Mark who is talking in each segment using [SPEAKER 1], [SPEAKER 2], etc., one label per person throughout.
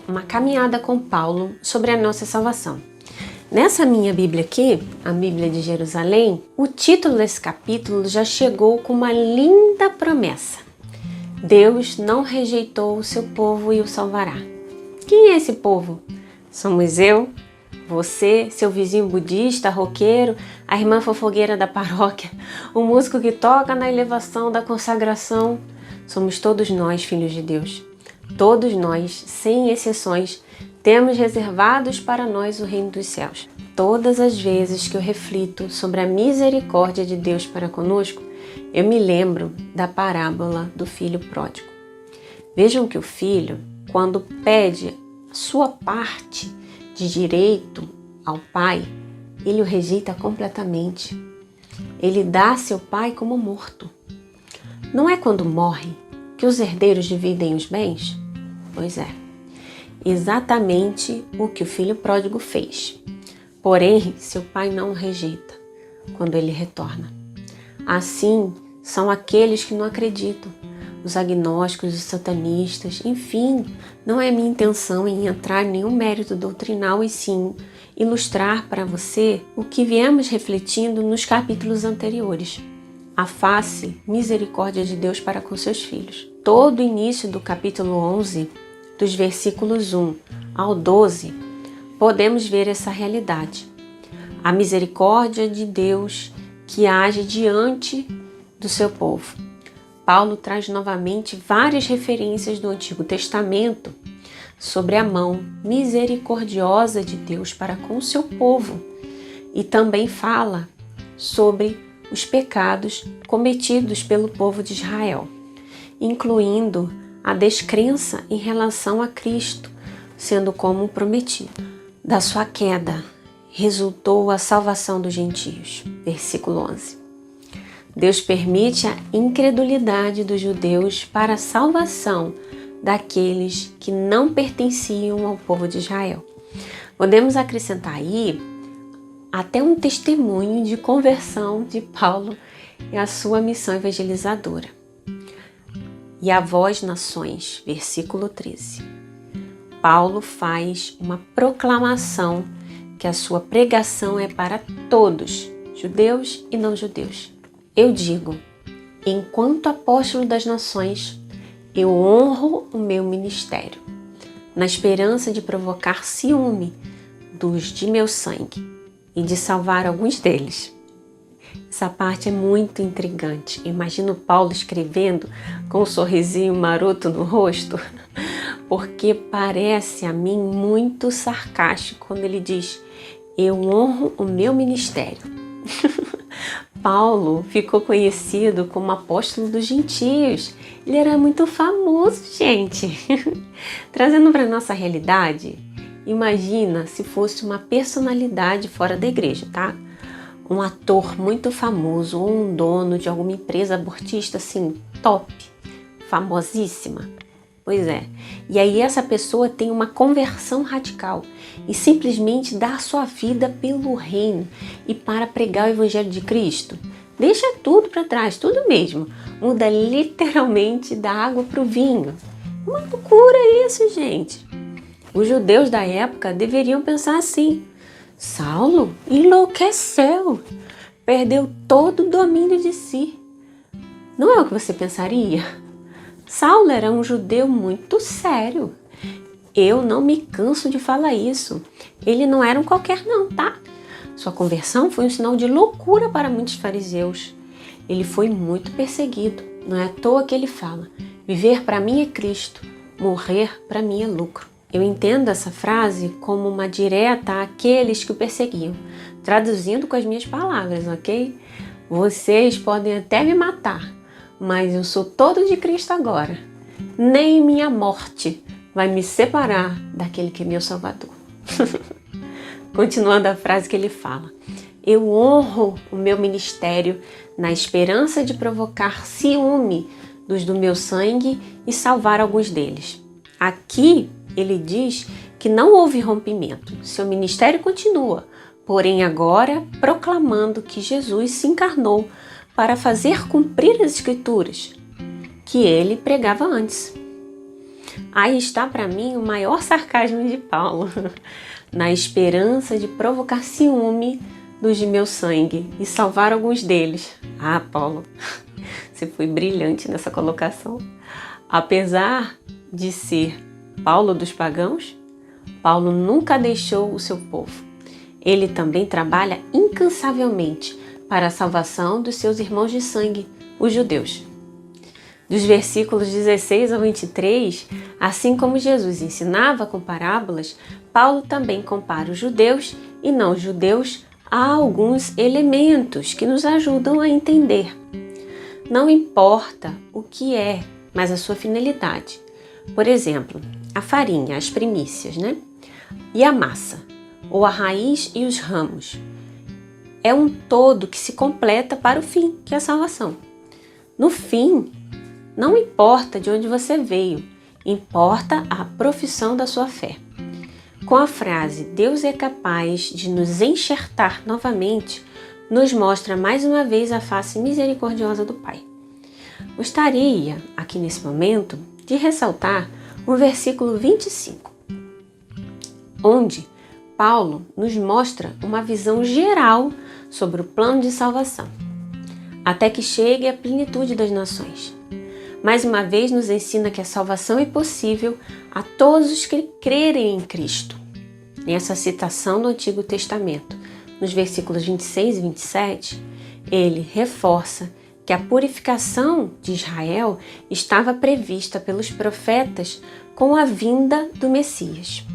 [SPEAKER 1] uma caminhada com Paulo sobre a nossa salvação. Nessa minha Bíblia aqui, a Bíblia de Jerusalém, o título desse capítulo já chegou com uma linda promessa. Deus não rejeitou o seu povo e o salvará. Quem é esse povo? Somos eu, você, seu vizinho budista, roqueiro, a irmã fofogueira da paróquia, o músico que toca na elevação da consagração. Somos todos nós, filhos de Deus. Todos nós, sem exceções, temos reservados para nós o reino dos céus. Todas as vezes que eu reflito sobre a misericórdia de Deus para conosco, eu me lembro da parábola do filho pródigo. Vejam que o filho, quando pede sua parte de direito ao pai, ele o rejeita completamente. Ele dá seu pai como morto. Não é quando morre que os herdeiros dividem os bens? Pois é, exatamente o que o filho pródigo fez. Porém, seu pai não o rejeita quando ele retorna. Assim, são aqueles que não acreditam, os agnósticos, os satanistas, enfim, não é minha intenção em entrar em nenhum mérito doutrinal e sim ilustrar para você o que viemos refletindo nos capítulos anteriores. A face, misericórdia de Deus para com seus filhos. Todo o início do capítulo 11, dos versículos 1 ao 12, podemos ver essa realidade. A misericórdia de Deus que age diante do seu povo. Paulo traz novamente várias referências do Antigo Testamento sobre a mão misericordiosa de Deus para com o seu povo e também fala sobre os pecados cometidos pelo povo de Israel, incluindo a descrença em relação a Cristo, sendo como prometido. Da sua queda resultou a salvação dos gentios. Versículo 11. Deus permite a incredulidade dos judeus para a salvação daqueles que não pertenciam ao povo de Israel. Podemos acrescentar aí até um testemunho de conversão de Paulo e a sua missão evangelizadora. E a vós, nações, versículo 13. Paulo faz uma proclamação que a sua pregação é para todos, judeus e não judeus. Eu digo, enquanto apóstolo das nações, eu honro o meu ministério, na esperança de provocar ciúme dos de meu sangue e de salvar alguns deles. Essa parte é muito intrigante. Imagino Paulo escrevendo com um sorrisinho maroto no rosto, porque parece a mim muito sarcástico quando ele diz, eu honro o meu ministério. Paulo ficou conhecido como apóstolo dos gentios. Ele era muito famoso, gente. Trazendo para a nossa realidade, imagina se fosse uma personalidade fora da igreja, tá? Um ator muito famoso ou um dono de alguma empresa abortista assim, top, famosíssima. Pois é. E aí essa pessoa tem uma conversão radical e simplesmente dá a sua vida pelo reino e para pregar o evangelho de Cristo. Deixa tudo para trás, tudo mesmo. Muda literalmente da água para o vinho. Uma loucura isso, gente. Os judeus da época deveriam pensar assim, Saulo enlouqueceu, perdeu todo o domínio de si. Não é o que você pensaria? Saulo era um judeu muito sério. Eu não me canso de falar isso. Ele não era um qualquer não, tá? Sua conversão foi um sinal de loucura para muitos fariseus. Ele foi muito perseguido. Não é à toa que ele fala, viver para mim é Cristo, morrer para mim é lucro. Eu entendo essa frase como uma direta àqueles que o perseguiam, traduzindo com as minhas palavras, ok? Vocês podem até me matar, mas eu sou todo de Cristo agora. Nem minha morte vai me separar daquele que é meu Salvador. Continuando a frase que ele fala. Eu honro o meu ministério na esperança de provocar ciúme dos do meu sangue e salvar alguns deles. Aqui ele diz que não houve rompimento. Seu ministério continua, porém agora proclamando que Jesus se encarnou para fazer cumprir as Escrituras que ele pregava antes. Aí está para mim o maior sarcasmo de Paulo, na esperança de provocar ciúme dos de meu sangue e salvar alguns deles. Ah, Paulo, você foi brilhante nessa colocação. Apesar de ser Paulo dos pagãos, Paulo nunca deixou o seu povo. Ele também trabalha incansavelmente para a salvação dos seus irmãos de sangue, os judeus. Dos versículos 16 ao 23, assim como Jesus ensinava com parábolas, Paulo também compara os judeus e não judeus a alguns elementos que nos ajudam a entender. Não importa o que é, mas a sua finalidade. Por exemplo, a farinha, as primícias, né? E a massa, ou a raiz e os ramos. É um todo que se completa para o fim, que é a salvação. No fim, não importa de onde você veio, importa a profissão da sua fé. Com a frase Deus é capaz de nos enxertar novamente, nos mostra mais uma vez a face misericordiosa do Pai. Gostaria, aqui nesse momento, de ressaltar o versículo 25, onde Paulo nos mostra uma visão geral sobre o plano de salvação, até que chegue à plenitude das nações. Mais uma vez nos ensina que a salvação é possível a todos os que crerem em Cristo. Nessa citação do Antigo Testamento, nos versículos 26 e 27, ele reforça que a purificação de Israel estava prevista pelos profetas com a vinda do Messias.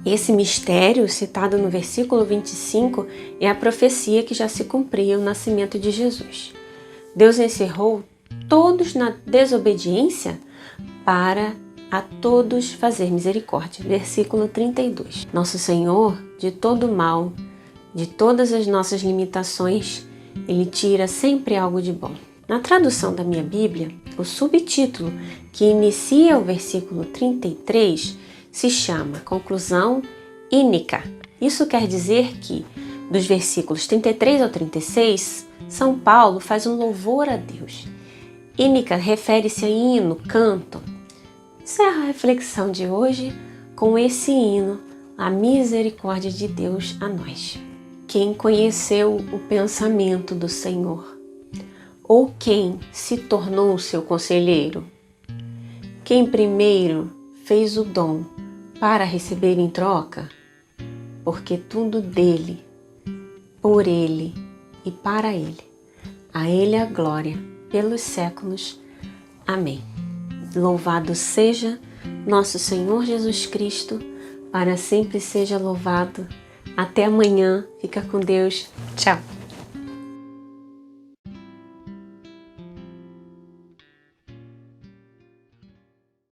[SPEAKER 1] Esse mistério, citado no versículo 25, é a profecia que já se cumpria o nascimento de Jesus. Deus encerrou todos na desobediência para a todos fazer misericórdia. Versículo 32. Nosso Senhor, de todo mal, de todas as nossas limitações, Ele tira sempre algo de bom. Na tradução da minha Bíblia, o subtítulo que inicia o versículo 33 se chama Conclusão Ínica. Isso quer dizer que, dos versículos 33 ao 36, São Paulo faz um louvor a Deus. Ínica refere-se a hino, canto. Encerra a reflexão de hoje com esse hino, a misericórdia de Deus a nós. Quem conheceu o pensamento do Senhor? Ou quem se tornou seu conselheiro? Quem primeiro fez o dom para receber em troca? Porque tudo dele, por ele e para ele. A ele a glória pelos séculos. Amém. Louvado seja nosso Senhor Jesus Cristo, para sempre seja louvado. Até amanhã. Fica com Deus. Tchau.